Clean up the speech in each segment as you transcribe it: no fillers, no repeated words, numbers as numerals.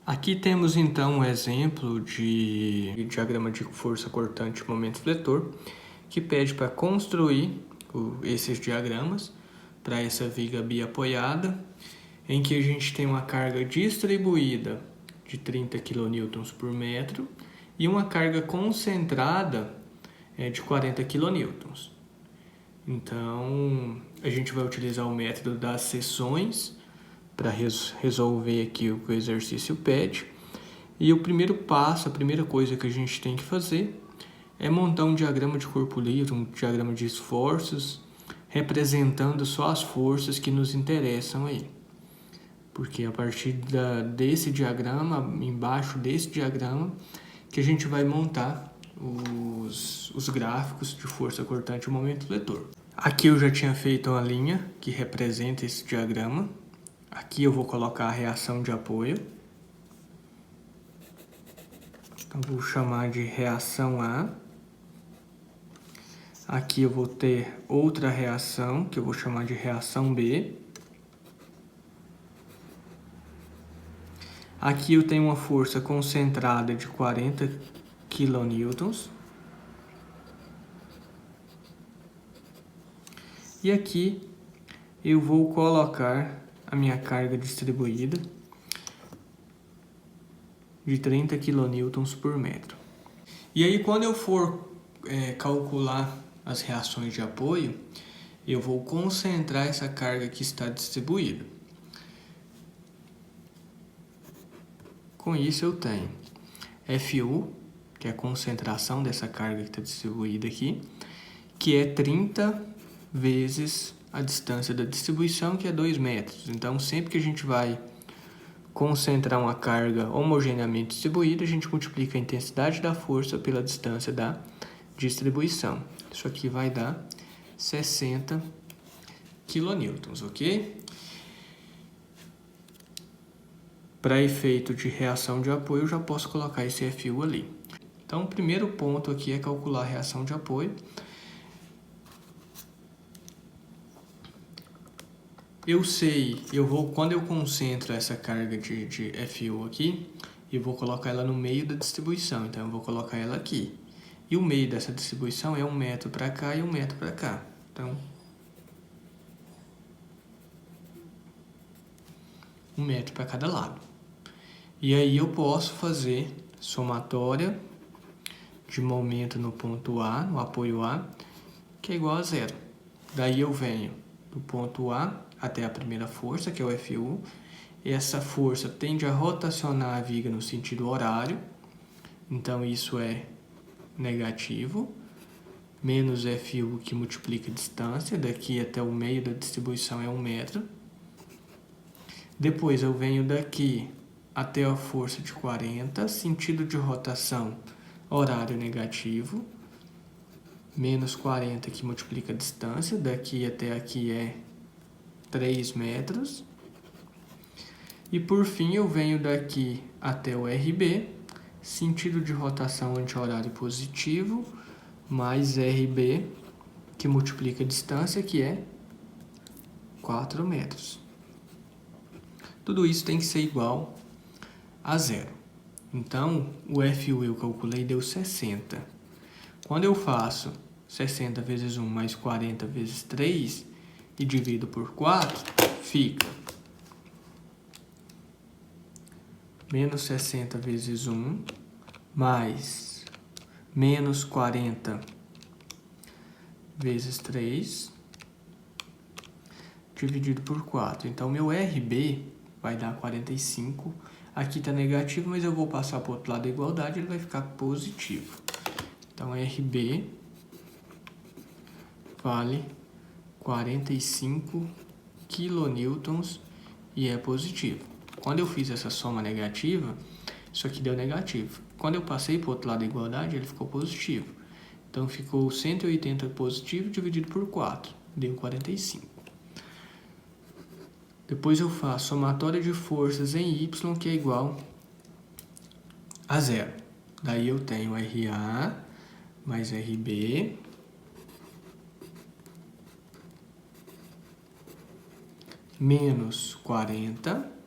Aqui temos então um exemplo de diagrama de força cortante e momento fletor, que pede para construir esses diagramas para essa viga biapoiada, em que a gente tem uma carga distribuída de 30 kN por metro e uma carga concentrada de 40 kN. Então, a gente vai utilizar o método das seções para resolver aqui o que o exercício pede. E o primeiro passo, a primeira coisa que a gente tem que fazer é montar um diagrama de corpo livre, um diagrama de esforços, representando só as forças que nos interessam aí. Porque a partir desse diagrama, embaixo desse diagrama, que a gente vai montar os gráficos de força cortante e momento fletor. Aqui eu já tinha feito uma linha que representa esse diagrama. Aqui eu vou colocar a reação de apoio. Então, vou chamar de reação A. Aqui eu vou ter outra reação, que eu vou chamar de reação B. Aqui eu tenho uma força concentrada de 40 kN. E aqui eu vou colocar a minha carga distribuída de 30 kN por metro. E aí, quando eu for calcular as reações de apoio, eu vou concentrar essa carga que está distribuída. Com isso eu tenho FU, que é a concentração dessa carga que está distribuída aqui, que é 30 vezes a distância da distribuição, que é 2 metros. Então, sempre que a gente vai concentrar uma carga homogeneamente distribuída, a gente multiplica a intensidade da força pela distância da distribuição. Isso aqui vai dar 60 kN, ok? Para efeito de reação de apoio, eu já posso colocar esse FU ali. Então, o primeiro ponto aqui é calcular a reação de apoio. Eu sei, quando eu concentro essa carga de FU aqui, eu vou colocar ela no meio da distribuição. Então, eu vou colocar ela aqui. E o meio dessa distribuição é 1 metro para cá e 1 metro para cá. Então, 1 metro para cada lado. E aí eu posso fazer somatória de momento no ponto A, no apoio A, que é igual a 0. Daí eu venho do ponto A até a primeira força, que é o FU. Essa força tende a rotacionar a viga no sentido horário. Então, isso é negativo. Menos FU, que multiplica a distância. Daqui até o meio da distribuição é 1 metro. Depois, eu venho daqui até a força de 40. Sentido de rotação, horário negativo. Menos 40, que multiplica a distância. Daqui até aqui é 3 metros. E por fim eu venho daqui até o RB, sentido de rotação anti-horário positivo, mais RB, que multiplica a distância, que é 4 metros. Tudo isso tem que ser igual a 0. Então, o FU eu calculei deu 60. Quando eu faço 60 vezes 1 mais 40 vezes 3 e divido por 4, fica menos 60 vezes 1 mais menos 40 vezes 3 dividido por 4. Então, meu RB vai dar 45. Aqui está negativo, mas eu vou passar para o outro lado da igualdade, ele vai ficar positivo. Então, RB vale 45 kN e é positivo. Quando eu fiz essa soma negativa, isso aqui deu negativo. Quando eu passei para o outro lado da igualdade, ele ficou positivo. Então, ficou 180 positivo dividido por 4. Deu 45. Depois eu faço somatória de forças em Y, que é igual a 0. Daí eu tenho RA mais RB menos 40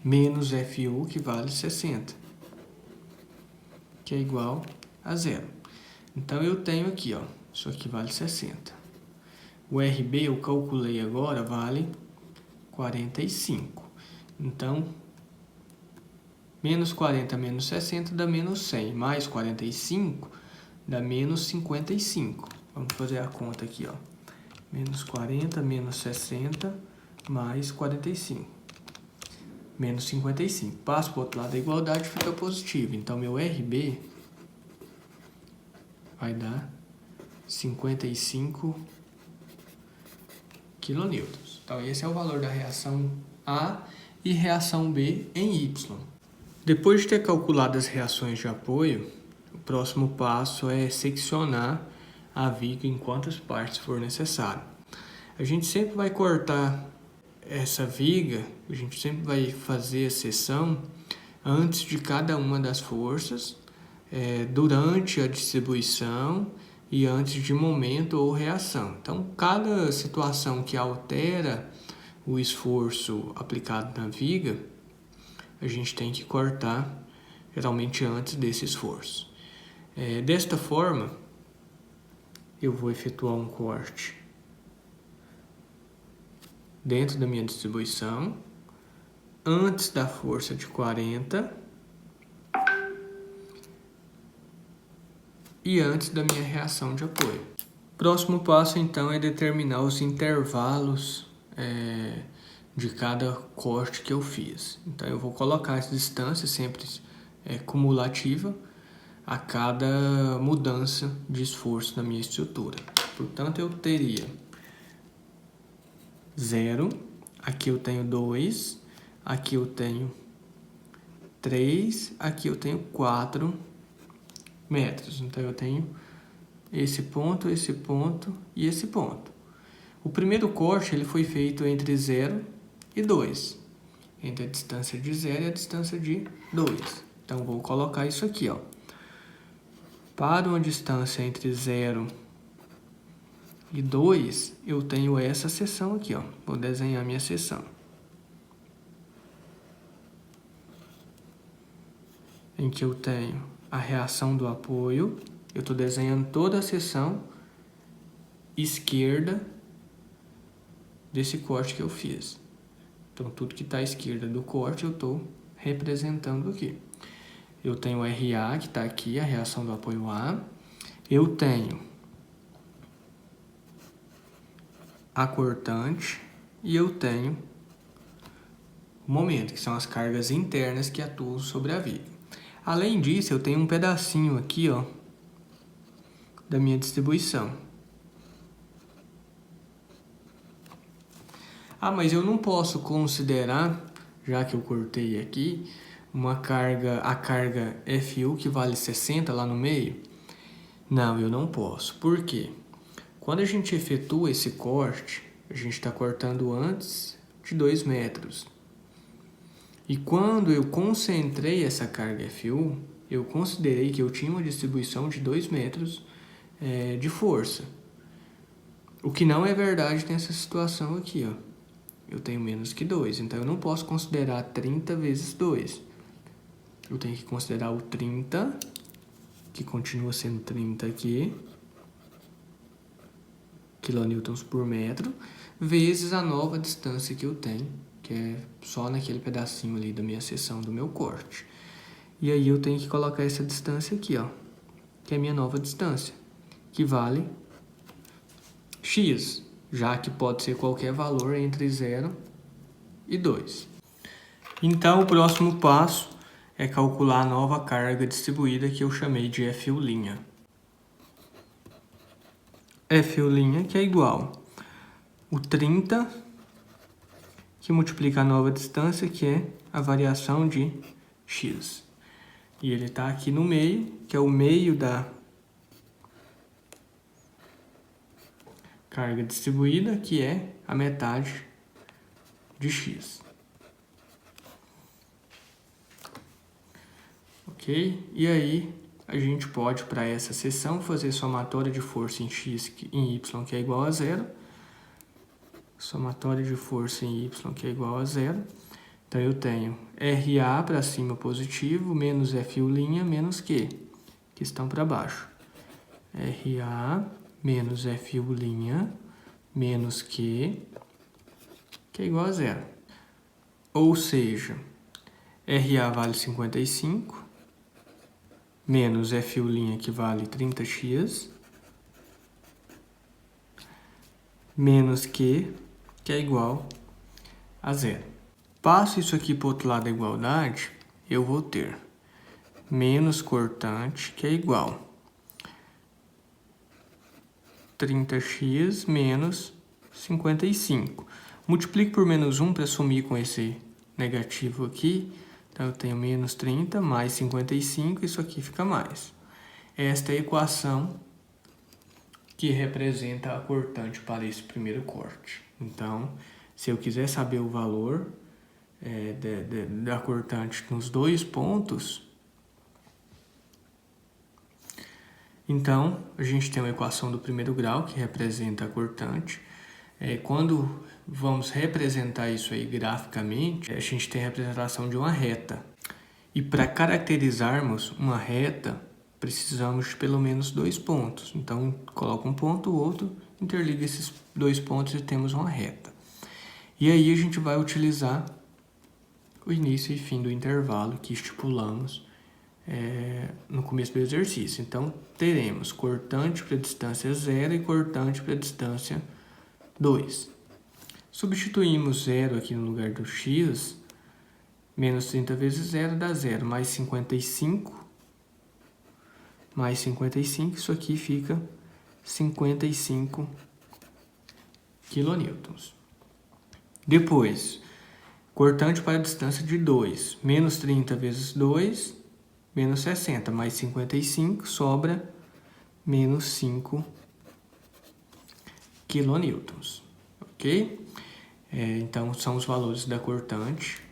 menos FU, que vale 60, que é igual a 0. Então, eu tenho aqui, ó, isso aqui vale 60. O RB, eu calculei agora, vale 45. Então, menos 40 menos 60 dá menos 100, mais 45 dá menos 55. Vamos fazer a conta aqui, ó. Menos 40 menos 60 mais 45. Menos 55. Passo para o outro lado da igualdade, fica positivo. Então, meu RB vai dar 55 kN. Então, esse é o valor da reação A e reação B em Y. Depois de ter calculado as reações de apoio, o próximo passo é seccionar a viga em quantas partes for necessário. A gente sempre vai cortar essa viga, a gente sempre vai fazer a seção antes de cada uma das forças, durante a distribuição e antes de momento ou reação. Então, cada situação que altera o esforço aplicado na viga, a gente tem que cortar, geralmente antes desse esforço. Desta forma, eu vou efetuar um corte dentro da minha distribuição, antes da força de 40 e antes da minha reação de apoio. Próximo passo, então, é determinar os intervalos de cada corte que eu fiz. Então, eu vou colocar essa distância sempre cumulativa a cada mudança de esforço na minha estrutura. Portanto, eu teria 0, aqui eu tenho 2, aqui eu tenho 3, aqui eu tenho 4 metros. Então, eu tenho esse ponto e esse ponto. O primeiro corte ele foi feito entre 0 e 2, entre a distância de 0 e a distância de 2. Então, vou colocar isso aqui, ó. Para uma distância entre 0 e 2, eu tenho essa seção aqui, ó. Vou desenhar minha seção. Em que eu tenho a reação do apoio. Eu estou desenhando toda a seção esquerda desse corte que eu fiz. Então, tudo que está à esquerda do corte, eu estou representando aqui. Eu tenho o RA, que está aqui, a reação do apoio A. Eu tenho a cortante e eu tenho o momento, que são as cargas internas que atuam sobre a viga. Além disso, eu tenho um pedacinho aqui, ó, da minha distribuição. Mas eu não posso considerar, já que eu cortei aqui, a carga FU que vale 60 lá no meio? Não, eu não posso. Por quê? Quando a gente efetua esse corte, a gente está cortando antes de 2 metros. E quando eu concentrei essa carga FU, eu considerei que eu tinha uma distribuição de 2 metros de força. O que não é verdade nessa situação aqui, ó. Eu tenho menos que 2, então eu não posso considerar 30 vezes 2. Eu tenho que considerar o 30, que continua sendo 30 aqui, quilonewtons por metro, vezes a nova distância que eu tenho, que é só naquele pedacinho ali da minha seção do meu corte. E aí eu tenho que colocar essa distância aqui, ó, que é a minha nova distância, que vale x, já que pode ser qualquer valor entre 0 e 2. Então, o próximo passo é calcular a nova carga distribuída que eu chamei de FU'. FU' que é igual o 30, que multiplica a nova distância, que é a variação de x. E ele está aqui no meio, que é o meio da carga distribuída, que é a metade de x. Ok? E aí, a gente pode, para essa seção, fazer somatória de força em x em y, que é igual a 0. Somatória de força em y, que é igual a 0. Então, eu tenho RA para cima positivo, menos FU' menos Q, que estão para baixo. RA menos FU' menos Q, que é igual a zero. Ou seja, RA vale 55, menos FU' que vale 30x, menos Q, que é igual a zero. Passo isso aqui para o outro lado da igualdade, eu vou ter menos cortante, que é igual 30x menos 55. Multiplico por menos 1 para sumir com esse negativo aqui. Então, eu tenho menos 30 mais 55, isso aqui fica mais. Esta é a equação que representa a cortante para esse primeiro corte. Então, se eu quiser saber o valor da cortante nos dois pontos, então, a gente tem uma equação do primeiro grau que representa a cortante. Quando vamos representar isso aí graficamente, a gente tem a representação de uma reta. E para caracterizarmos uma reta, precisamos de pelo menos dois pontos. Então, coloca um ponto, o outro, interliga esses dois pontos e temos uma reta. E aí a gente vai utilizar o início e fim do intervalo que estipulamos no começo do exercício. Então, teremos cortante para a distância 0 e cortante para a distância 2. Substituímos 0 aqui no lugar do x, menos 30 vezes 0 dá 0, mais 55, isso aqui fica 55 kN. Depois, cortante para a distância de 2, menos 30 vezes 2, menos 60, mais 55, sobra menos 5 kN, ok? Então, são os valores da cortante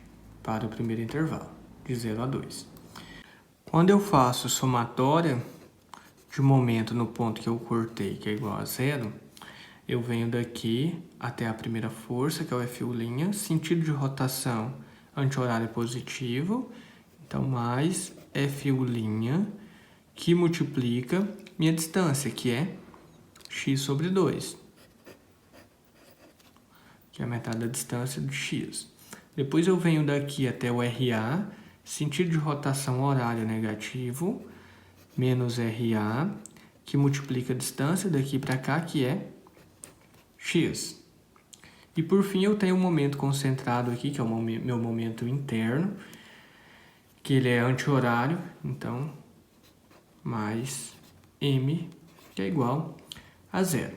para o primeiro intervalo, de 0 a 2. Quando eu faço somatória de momento no ponto que eu cortei, que é igual a 0, eu venho daqui até a primeira força, que é o FU', sentido de rotação anti-horário positivo, então mais FU', que multiplica minha distância, que é x sobre 2, que é a metade da distância de x. Depois eu venho daqui até o RA, sentido de rotação horário negativo, menos RA, que multiplica a distância daqui para cá, que é x. E por fim eu tenho um momento concentrado aqui, que é o meu momento interno, que ele é anti-horário, então, mais m, que é igual a 0.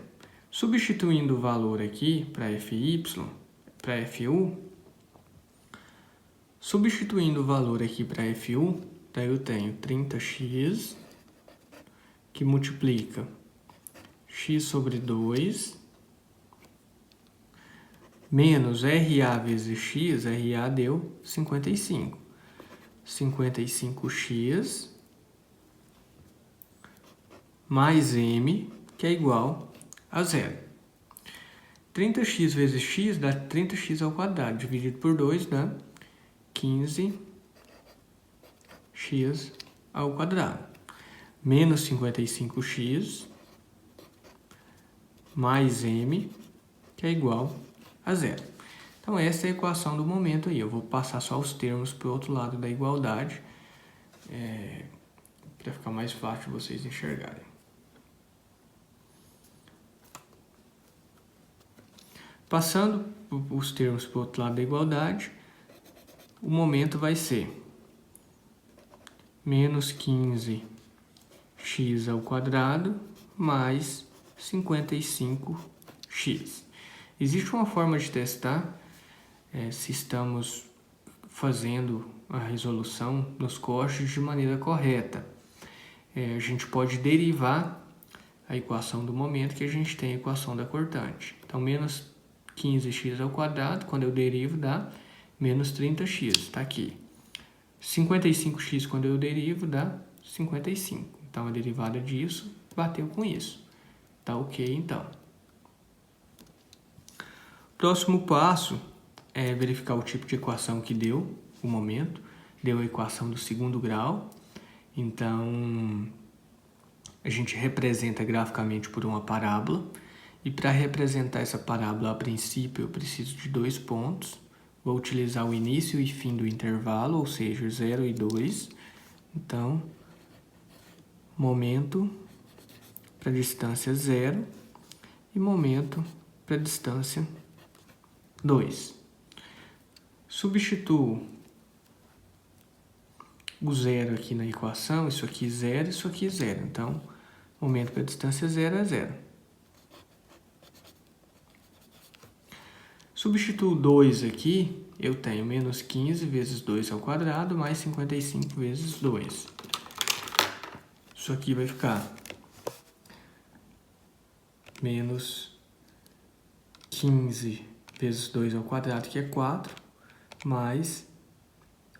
Substituindo o valor aqui para FY, para FU, substituindo o valor aqui para FU, daí eu tenho 30x, que multiplica x sobre 2, menos RA vezes x, RA deu 55. 55x mais m, que é igual a 0. 30x vezes x dá 30x ao quadrado, dividido por 2 dá 15x ao quadrado. Menos 55x mais m, que é igual a 0. Então, essa é a equação do momento aí. Eu vou passar só os termos para o outro lado da igualdade, para ficar mais fácil vocês enxergarem. Passando os termos para o outro lado da igualdade, o momento vai ser menos 15x ao quadrado mais 55x. Existe uma forma de testar se estamos fazendo a resolução dos costos de maneira correta. A gente pode derivar a equação do momento, que a gente tem a equação da cortante. Então, menos 15x ao quadrado, quando eu derivo, dá menos 30x, está aqui. 55x, quando eu derivo, dá 55. Então, a derivada disso bateu com isso. Tá ok, então. Próximo passo verificar o tipo de equação que deu o momento. Deu a equação do segundo grau. Então, a gente representa graficamente por uma parábola. E para representar essa parábola, a princípio, eu preciso de 2 pontos. Vou utilizar o início e fim do intervalo, ou seja, 0 e 2. Então, momento para a distância 0 e momento para a distância 2. Substituo o 0 aqui na equação, isso aqui 0, isso aqui 0. Então, momento para a distância 0 é 0. Substituo 2 aqui, eu tenho menos 15 vezes 2 ao quadrado, mais 55 vezes 2. Isso aqui vai ficar menos 15 vezes 2 ao quadrado, que é 4, mais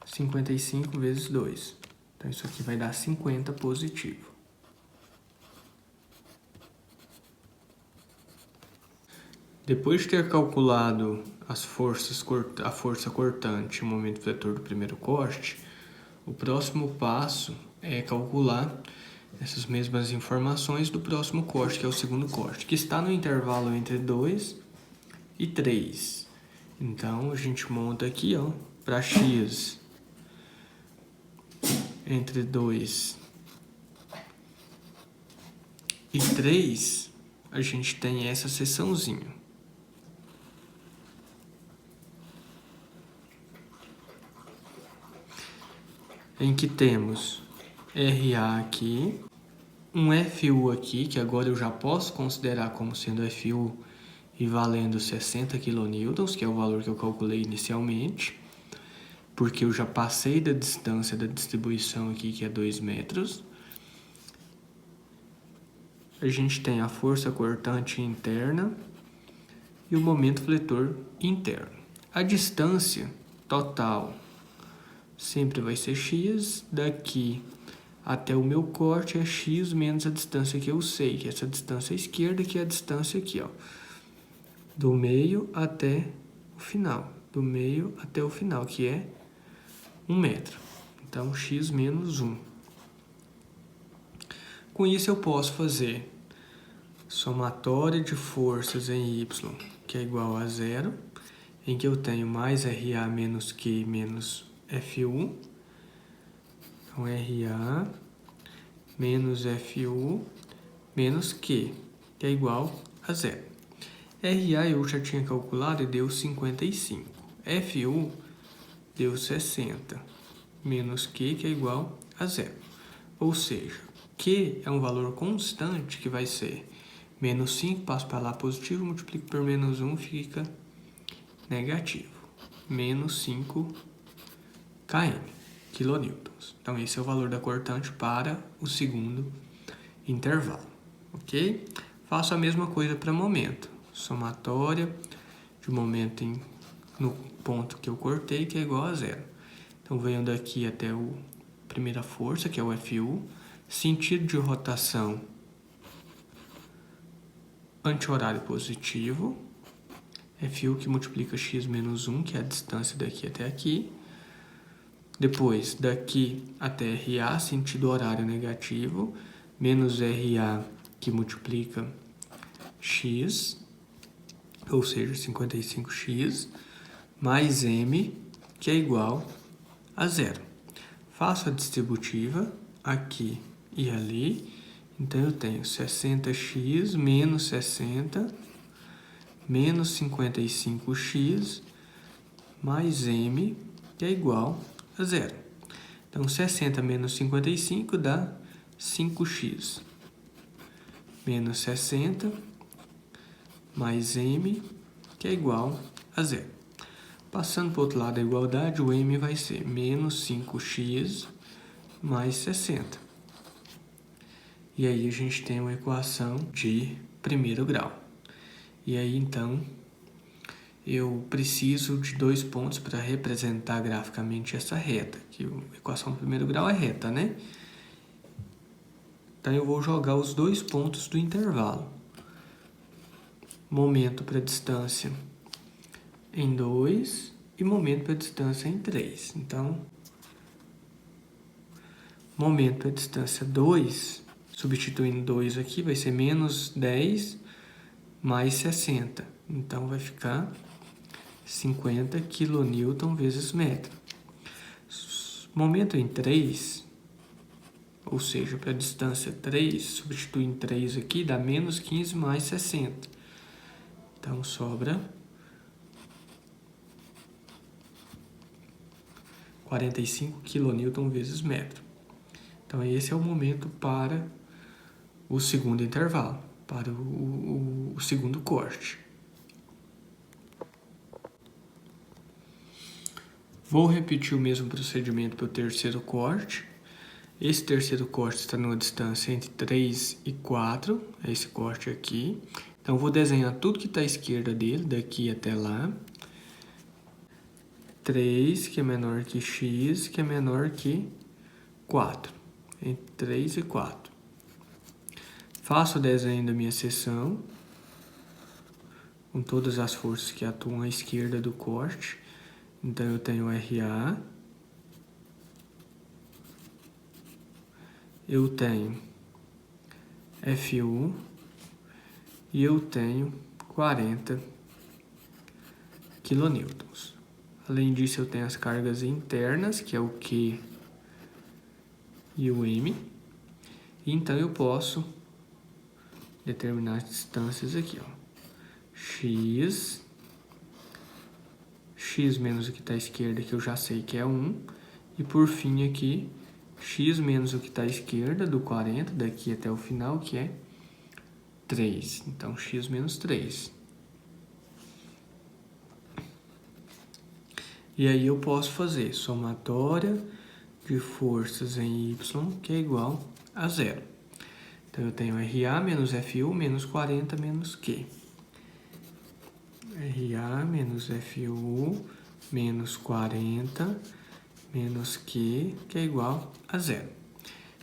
55 vezes 2. Então, isso aqui vai dar 50 positivo. Depois de ter calculado a força cortante e o momento fletor do primeiro corte, o próximo passo é calcular essas mesmas informações do próximo corte, que é o segundo corte, que está no intervalo entre 2 e 3. Então, a gente monta aqui, para x entre 2 e 3, a gente tem essa seçãozinha. Em que temos RA aqui, um FU aqui, que agora eu já posso considerar como sendo FU e valendo 60 kN, que é o valor que eu calculei inicialmente, porque eu já passei da distância da distribuição aqui, que é 2 metros. A gente tem a força cortante interna e o momento fletor interno. A distância total sempre vai ser x, daqui até o meu corte é x menos a distância que eu sei, que é essa distância esquerda, que é a distância aqui, do meio até o final. Do meio até o final, que é 1 metro. Então, x menos 1. Com isso, eu posso fazer somatória de forças em y, que é igual a 0, em que eu tenho mais RA menos Q menos FU. Então, RA menos FU menos Q, que é igual a 0. RA eu já tinha calculado e deu 55. FU deu 60 menos Q, que é igual a 0. Ou seja, Q é um valor constante que vai ser menos 5, passo para lá positivo, multiplico por menos 1, fica negativo. Menos 5 kN, kilonewtons. Então, esse é o valor da cortante para o segundo intervalo, ok? Faço a mesma coisa para momento. Somatória de momento no ponto que eu cortei, que é igual a 0. Então, venho daqui até a primeira força, que é o FU. Sentido de rotação anti-horário positivo. FU que multiplica x menos 1, que é a distância daqui até aqui. Depois, daqui até RA, sentido horário negativo, menos RA que multiplica x, ou seja, 55x, mais m, que é igual a 0. Faço a distributiva aqui e ali, então eu tenho 60x menos 60, menos 55x, mais m, que é igual a 0. Então, 60 menos 55 dá 5x. Menos 60 mais m, que é igual a 0. Passando para o outro lado da igualdade, o m vai ser menos 5x mais 60. E aí a gente tem uma equação de primeiro grau. E aí, então, eu preciso de 2 pontos para representar graficamente essa reta, que a equação do primeiro grau é reta, né? Então, eu vou jogar os 2 pontos do intervalo. Momento para a distância em 2 e momento para distância em 3. Então, momento para distância 2, substituindo 2 aqui, vai ser menos 10 mais 60. Então, vai ficar 50 kN vezes metro. Momento em 3, ou seja, para a distância 3, substituindo 3 aqui, dá menos 15 mais 60. Então, sobra 45 kN vezes metro. Então, esse é o momento para o segundo intervalo, para o segundo corte. Vou repetir o mesmo procedimento para o terceiro corte. Esse terceiro corte está numa distância entre 3 e 4, é esse corte aqui. Então, vou desenhar tudo que está à esquerda dele, daqui até lá. 3, que é menor que x, que é menor que 4. Entre 3 e 4. Faço o desenho da minha seção, com todas as forças que atuam à esquerda do corte. Então, eu tenho RA, eu tenho FU e eu tenho 40 kN. Além disso, eu tenho as cargas internas, que é o Q e o M. Então, eu posso determinar as distâncias aqui, ó. X menos o que está à esquerda, que eu já sei que é 1. E por fim aqui, x menos o que está à esquerda, do 40, daqui até o final, que é 3. Então, x menos 3. E aí eu posso fazer somatória de forças em Y, que é igual a 0. Então, eu tenho RA menos FU menos 40 menos Q. RA menos FU menos 40 menos Q, que é igual a 0.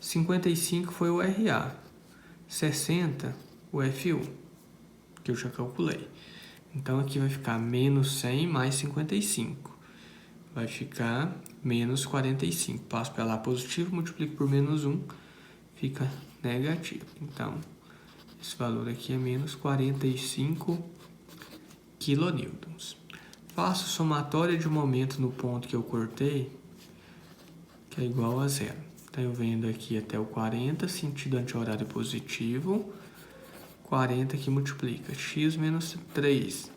55 foi o RA. 60 o FU, que eu já calculei. Então, aqui vai ficar menos 100 mais 55. Vai ficar menos 45. Passo para lá positivo, multiplico por menos 1, fica negativo. Então, esse valor aqui é menos 45 kN. Faço somatória de momento no ponto que eu cortei, que é igual a 0. Então, eu venho daqui até o 40, sentido anti-horário positivo. 40 que multiplica x menos 3.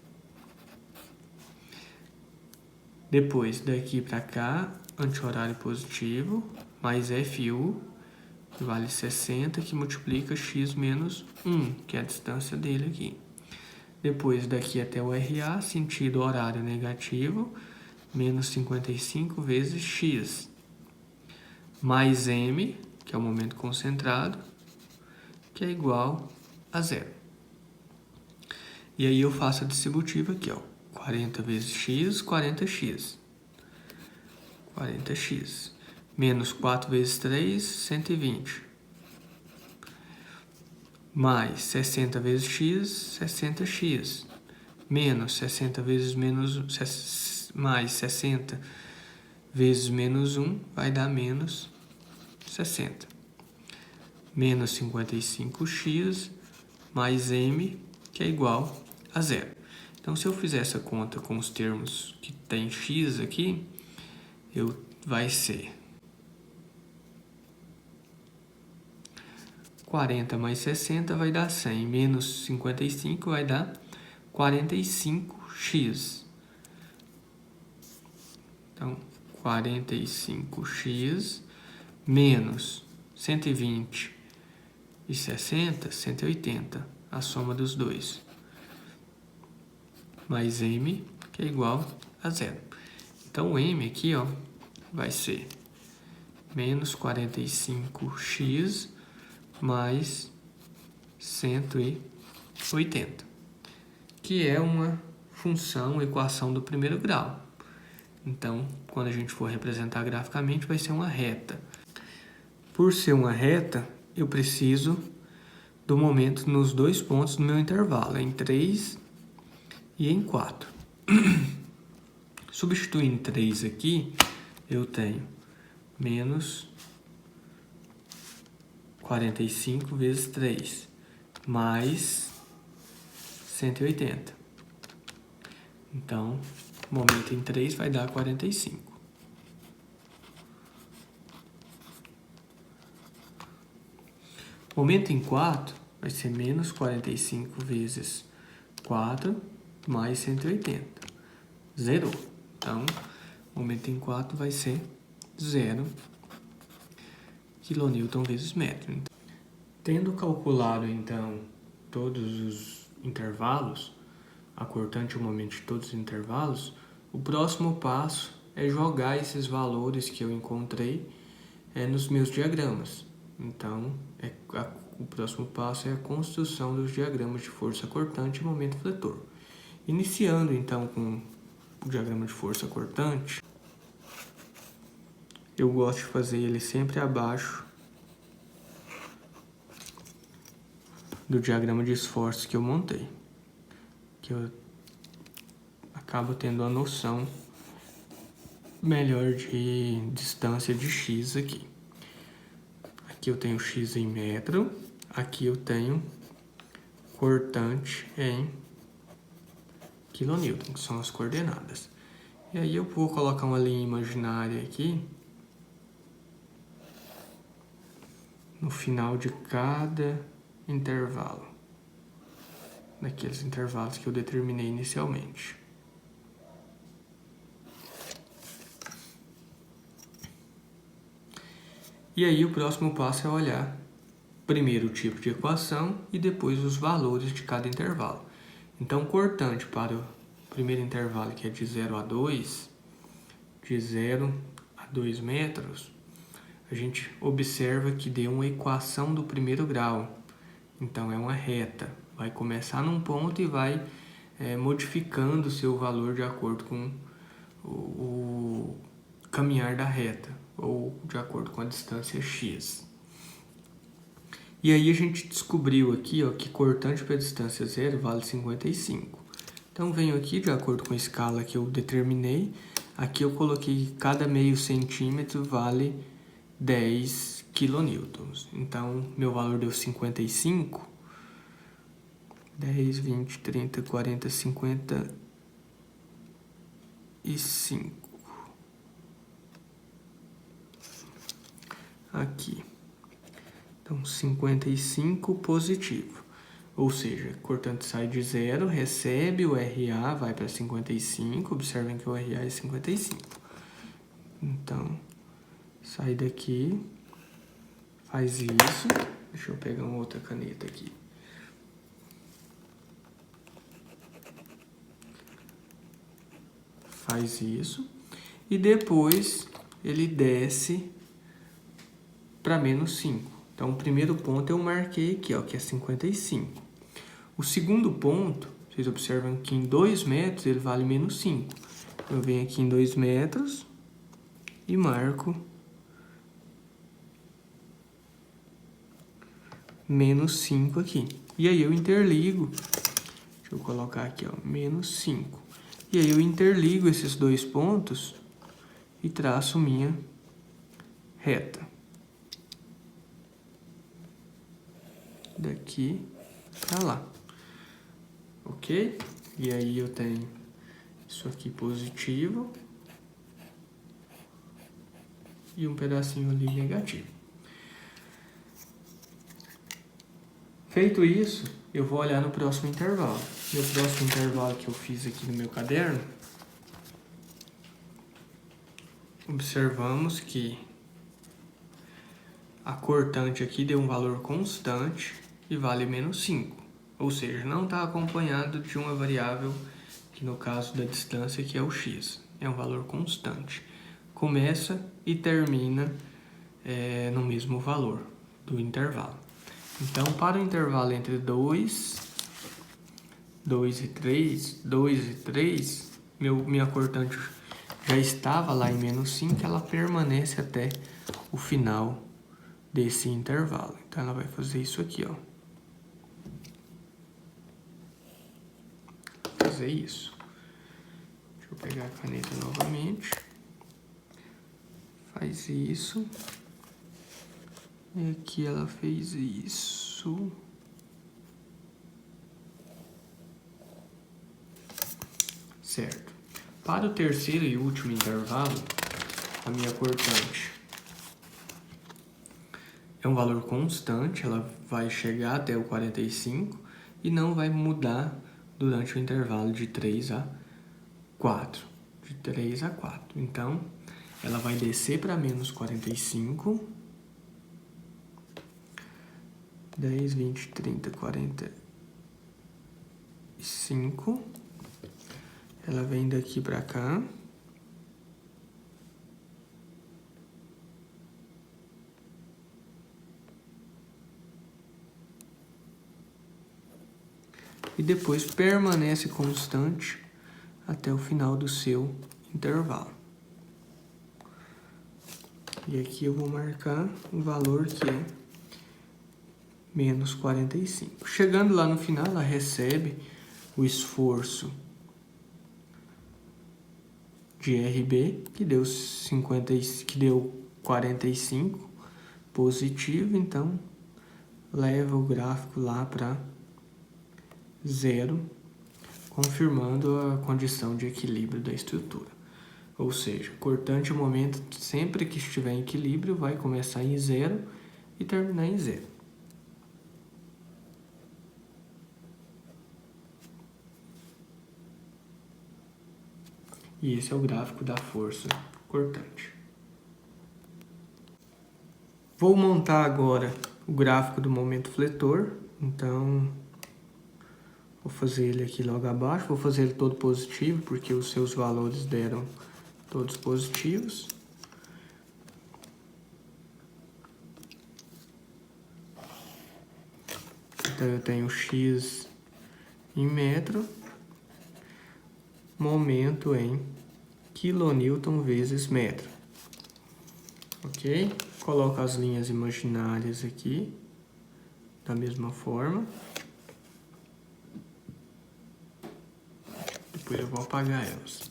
Depois, daqui para cá, anti-horário positivo, mais FU, que vale 60, que multiplica x menos 1, que é a distância dele aqui. Depois, daqui até o RA, sentido horário negativo, menos 55 vezes x, mais m, que é o momento concentrado, que é igual a 0. E aí eu faço a distributiva aqui, ó. 40 vezes x, 40x. 40x. Menos 4 vezes 3, 120. Mais 60 vezes x, 60x. Menos 60 vezes mais 60 vezes menos 1 vai dar menos 60. Menos 55x mais m, que é igual a 0. Então, se eu fizer essa conta com os termos que tem x aqui, vai ser 40 mais 60 vai dar 100, menos 55 vai dar 45x. Então, 45x menos 120 e 60, 180, a soma dos dois. Mais m, que é igual a 0. Então, o m aqui, ó, vai ser menos 45x mais 180, que é uma função, equação do primeiro grau. Então, quando a gente for representar graficamente, vai ser uma reta. Por ser uma reta, eu preciso do momento nos dois pontos do meu intervalo, em 3 e em 4. Substituindo 3 aqui, eu tenho menos 45 vezes 3, mais 180. Então, momento em 3 vai dar 45. Momento em 4 vai ser menos 45 vezes 4, mais 180. Zerou. Então, momento em 4 vai ser 0 kN vezes metro. Tendo calculado, então, todos os intervalos, a cortante e o momento de todos os intervalos, o próximo passo é jogar esses valores que eu encontrei nos meus diagramas. Então, o próximo passo é a construção dos diagramas de força cortante e momento fletor. Iniciando, então, com o diagrama de força cortante, eu gosto de fazer ele sempre abaixo do diagrama de esforço que eu montei, que eu acabo tendo a noção melhor de distância de x aqui. Aqui eu tenho x em metro, aqui eu tenho cortante em kN, que são as coordenadas. E aí eu vou colocar uma linha imaginária aqui no final de cada intervalo, daqueles intervalos que eu determinei inicialmente. E aí o próximo passo é olhar primeiro o tipo de equação e depois os valores de cada intervalo. Então, cortante para o primeiro intervalo, que é de 0 a 2, de 0 a 2 metros, a gente observa que deu uma equação do primeiro grau. Então, é uma reta. Vai começar num ponto e vai modificando o seu valor de acordo com o caminhar da reta, ou de acordo com a distância x. E aí a gente descobriu aqui, ó, que cortante para a distância 0 vale 55. Então, venho aqui, de acordo com a escala que eu determinei, aqui eu coloquei que cada meio centímetro vale 10 kN. Então, meu valor deu 55. 10, 20, 30, 40, 55. Aqui. Então, 55 positivo. Ou seja, cortante sai de 0, recebe o RA, vai para 55. Observem que o RA é 55. Então, sai daqui, faz isso. Deixa eu pegar uma outra caneta aqui. Faz isso. E depois ele desce para menos 5. Então, o primeiro ponto eu marquei aqui, ó, que é 55. O segundo ponto, vocês observam que em 2 metros ele vale menos 5. Eu venho aqui em 2 metros e marco menos 5 aqui. E aí eu interligo, deixa eu colocar aqui, ó, menos 5. E aí eu interligo esses dois pontos e traço minha reta. Daqui para lá. Ok? E aí eu tenho isso aqui positivo e um pedacinho ali negativo. Feito isso, eu vou olhar no próximo intervalo. No próximo intervalo que eu fiz aqui no meu caderno, observamos que a cortante aqui deu um valor constante e vale menos 5. Ou seja, não está acompanhado de uma variável, que no caso da distância, que é o x. É um valor constante. Começa e termina no mesmo valor do intervalo. Então, para o intervalo entre 2 e 3, minha cortante já estava lá em menos 5, ela permanece até o final desse intervalo. Então, ela vai fazer isso aqui, ó. Fazer isso. Deixa eu pegar a caneta novamente. Faz isso. E aqui ela fez isso. Certo. Para o terceiro e último intervalo, a minha cortante é um valor constante, ela vai chegar até o 45 e não vai mudar durante o intervalo de 3 a 4. De 3 a 4. Então, ela vai descer para menos 45. 10, 20, 30, 45. Ela vem daqui para cá. E depois permanece constante até o final do seu intervalo. E aqui eu vou marcar um valor que é menos 45. Chegando lá no final, ela recebe o esforço de RB, que deu 45 positivo, então leva o gráfico lá para 0, confirmando a condição de equilíbrio da estrutura. Ou seja, cortante o momento, sempre que estiver em equilíbrio, vai começar em 0 e terminar em 0. E esse é o gráfico da força cortante. Vou montar agora o gráfico do momento fletor. Então, vou fazer ele aqui logo abaixo. Vou fazer ele todo positivo, porque os seus valores deram todos positivos. Então, eu tenho X em metro, momento em quilonewton vezes metro. Ok? Coloco as linhas imaginárias aqui, da mesma forma. Depois eu vou apagar elas.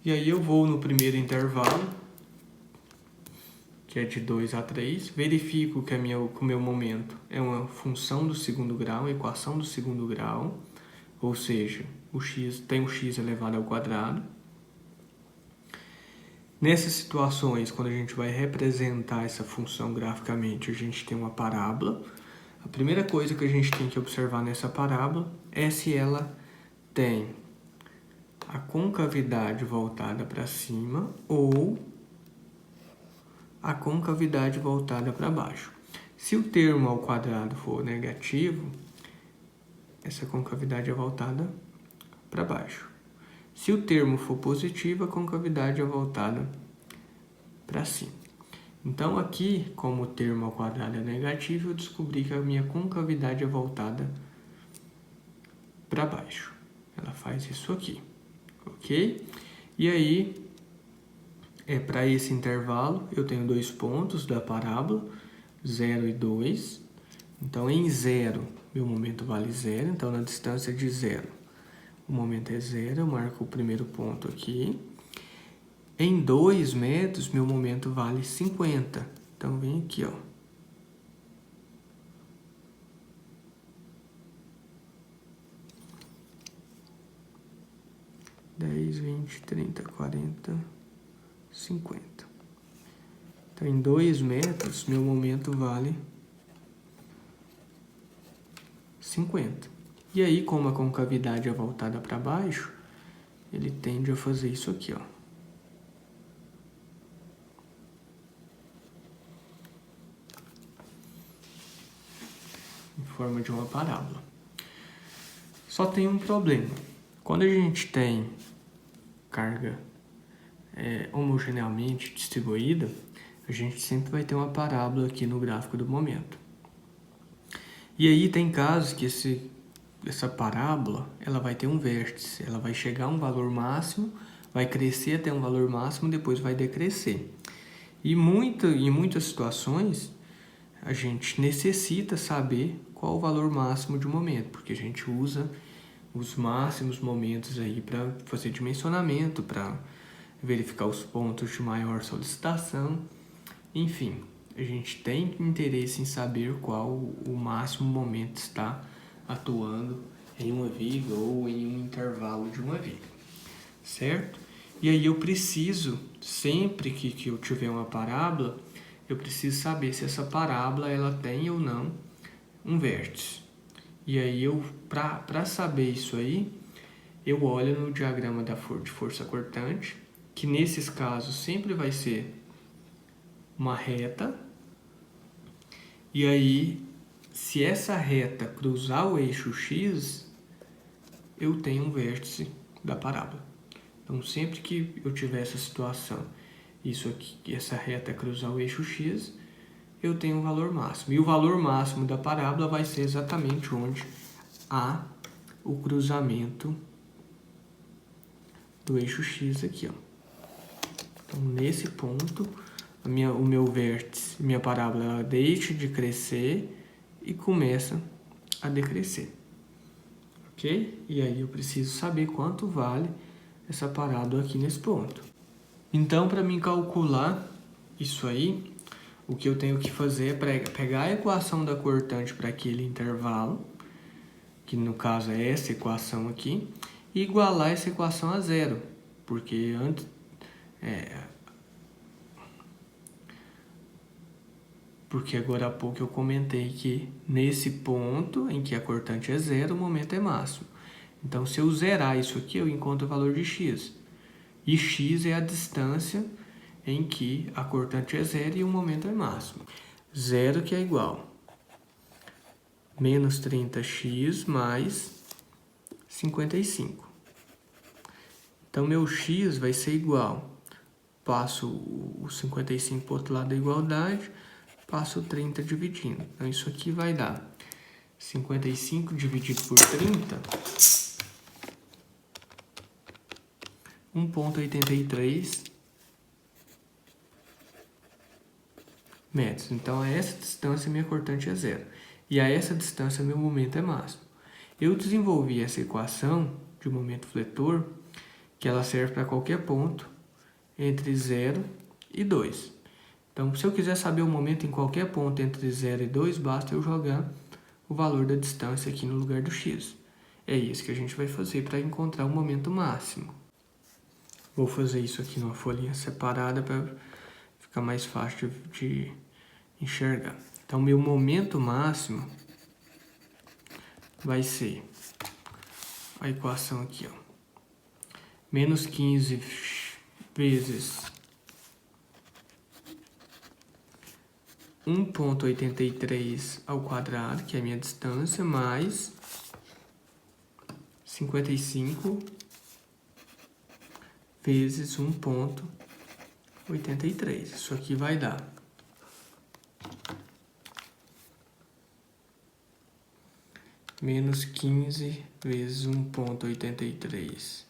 E aí eu vou no primeiro intervalo, que é de 2 a 3, verifico que o meu momento é uma função do segundo grau, uma equação do segundo grau, ou seja, o x tem um x elevado ao quadrado. Nessas situações, quando a gente vai representar essa função graficamente, a gente tem uma parábola. A primeira coisa que a gente tem que observar nessa parábola é se ela tem a concavidade voltada para cima ou a concavidade voltada para baixo. Se o termo ao quadrado for negativo, essa concavidade é voltada para baixo. Se o termo for positivo, a concavidade é voltada para cima. Então aqui, como o termo ao quadrado é negativo, eu descobri que a minha concavidade é voltada para baixo. Ela faz isso aqui, ok? E aí, para esse intervalo, eu tenho dois pontos da parábola, 0 e 2. Então, em 0, meu momento vale 0. Então, na distância de 0, o momento é 0. Eu marco o primeiro ponto aqui. Em 2 metros, meu momento vale 50. Então, vem aqui, ó. (10, 20, 30, 40, 50). Então, em 2 metros, meu momento vale 50. E aí, como a concavidade é voltada para baixo, ele tende a fazer isso aqui, ó. Em forma de uma parábola. Só tem um problema. Quando a gente tem carga homogeneamente distribuída, a gente sempre vai ter uma parábola aqui no gráfico do momento. E aí tem casos que essa parábola ela vai ter um vértice, ela vai chegar a um valor máximo, vai crescer até um valor máximo, depois vai decrescer. E em muitas situações, a gente necessita saber qual o valor máximo de um momento, porque a gente usa os máximos momentos aí para fazer dimensionamento, para verificar os pontos de maior solicitação. Enfim, a gente tem interesse em saber qual o máximo momento está atuando em uma viga ou em um intervalo de uma viga, certo? E aí eu preciso, sempre que eu tiver uma parábola, eu preciso saber se essa parábola ela tem ou não um vértice. E aí para saber isso aí, eu olho no diagrama de força cortante, que nesses casos sempre vai ser uma reta. E aí, se essa reta cruzar o eixo X, eu tenho um vértice da parábola. Então, sempre que eu tiver essa situação, isso aqui, essa reta cruzar o eixo X, eu tenho um valor máximo. E o valor máximo da parábola vai ser exatamente onde há o cruzamento do eixo X aqui, ó. Então, nesse ponto, o meu vértice, minha parábola, ela deixa de crescer e começa a decrescer. Ok? E aí eu preciso saber quanto vale essa parábola aqui nesse ponto. Então, para mim calcular isso aí, o que eu tenho que fazer é pegar a equação da cortante para aquele intervalo, que no caso é essa equação aqui, e igualar essa equação a zero, porque antes porque agora há pouco eu comentei que nesse ponto em que a cortante é zero, o momento é máximo. Então, se eu zerar isso aqui, eu encontro o valor de x. E x é a distância em que a cortante é zero e o momento é máximo. Zero que é igual a menos 30x mais 55. Então, meu x vai ser igual. Passo o 55 para o outro lado da igualdade, passo o 30 dividindo. Então, isso aqui vai dar 55 dividido por 30, 1,83 metros. Então, a essa distância, minha cortante é zero. E a essa distância, meu momento é máximo. Eu desenvolvi essa equação de momento fletor, que ela serve para qualquer ponto entre 0 e 2. Então, se eu quiser saber o momento em qualquer ponto entre 0 e 2, basta eu jogar o valor da distância aqui no lugar do x. É isso que a gente vai fazer para encontrar o momento máximo. Vou fazer isso aqui numa folhinha separada para ficar mais fácil de enxergar. Então, meu momento máximo vai ser a equação aqui, ó. Menos 15 vezes 1,83 ao quadrado, que é a minha distância, mais 55 vezes 1,83. Isso aqui vai dar menos 15 vezes 1,83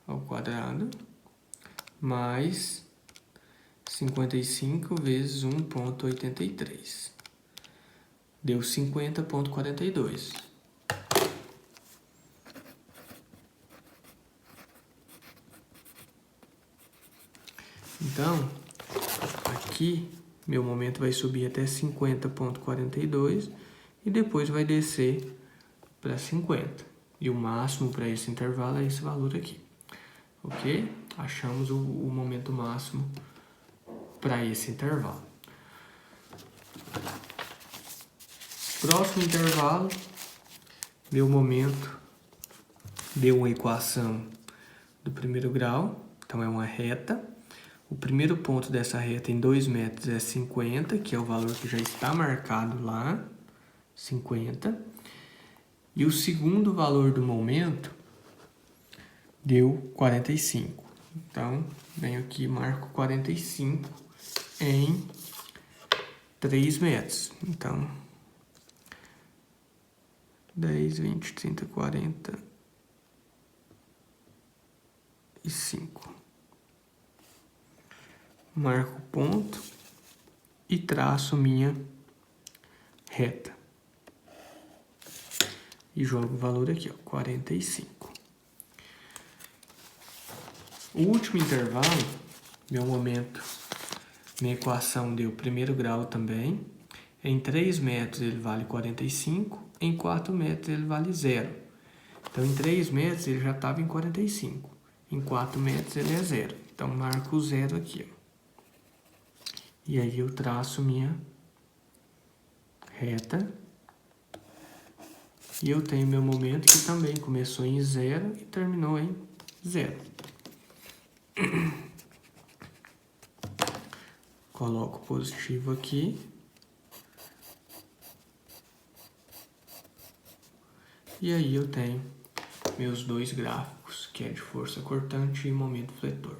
ao quadrado, mais 55 vezes 1,83. Deu 50,42. Então, aqui, meu momento vai subir até 50,42 e depois vai descer para 50. E o máximo para esse intervalo é esse valor aqui. Ok? Achamos o momento máximo para esse intervalo. Próximo intervalo, meu momento deu uma equação do primeiro grau, então é uma reta. O primeiro ponto dessa reta em 2 metros é 50, que é o valor que já está marcado lá, 50. E o segundo valor do momento deu 45. Então, venho aqui e marco 45 em 3 metros. Então, 10, 20, 30, 40 e 5. Marco o ponto e traço minha reta. e jogo o valor aqui, ó, 45. O último intervalo, meu momento, minha equação deu primeiro grau também. Em 3 metros ele vale 45, em 4 metros ele vale 0. Então, em 3 metros ele já estava em 45. Em 4 metros ele é 0. Então, marco o 0 aqui, ó. E aí eu traço minha reta. E eu tenho meu momento que também começou em 0 e terminou em 0. Coloco positivo aqui. E aí eu tenho meus dois gráficos, que é de força cortante e momento fletor.